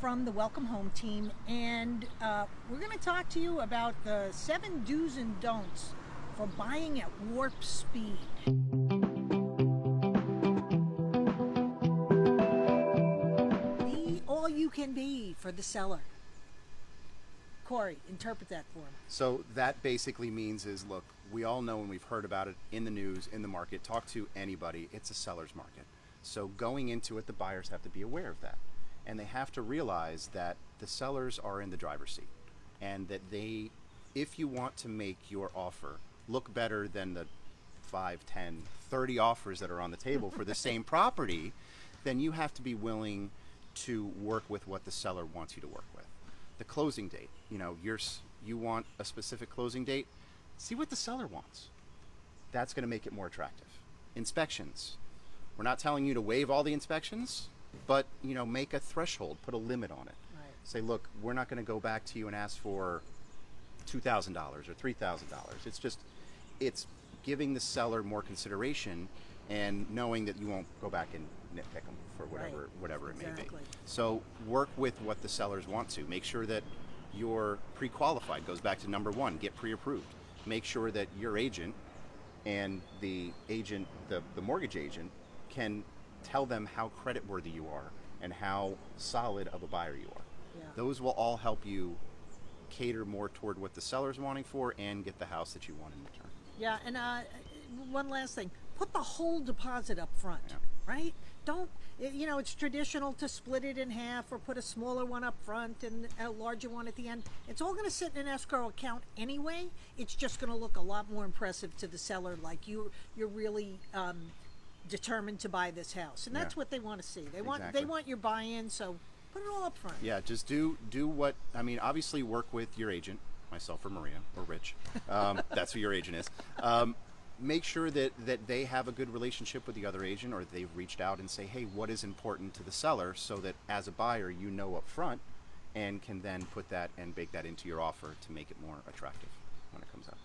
from the Welcome Home team, and we're going to talk to you about the 7 do's and don'ts for buying at warp speed. Be all you can be for the seller. Corey, interpret that for him. So that basically means is, look, we all know and we've heard about it in the news, in the market, talk to anybody, it's a seller's market. So going into it, the buyers have to be aware of that. And they have to realize that the sellers are in the driver's seat. And that if you want to make your offer look better than the 5, 10, 30 offers that are on the table for the same property, then you have to be willing to work with what the seller wants you to work with. The closing date, you want a specific closing date, see what the seller wants. That's going to make it more attractive. Inspections. We're not telling you to waive all the inspections, but make a threshold, put a limit on it. Right. Say, look, we're not going to go back to you and ask for $2,000 or $3,000. It's giving the seller more consideration and knowing that you won't go back and nitpick them for whatever it may be. So work with what the sellers want to. Make sure that you're pre-qualified. Goes back to number 1, get pre-approved. Make sure that your agent and the mortgage agent can tell them how credit worthy you are and how solid of a buyer you are. Yeah. Those will all help you cater more toward what the seller's wanting for and get the house that you want in return. Yeah, and one last thing. Put the whole deposit up front, right? Don't, it's traditional to split it in half or put a smaller one up front and a larger one at the end. It's all going to sit in an escrow account anyway. It's just going to look a lot more impressive to the seller, like you're really determined to buy this house. And that's what they want to see. They want your buy-in, so put it all up front. Yeah, just do what, obviously work with your agent, myself or Maria or Rich. That's who your agent is. Make sure that they have a good relationship with the other agent, or they've reached out and say, hey, what is important to the seller, so that as a buyer up front and can then put that and bake that into your offer to make it more attractive when it comes up.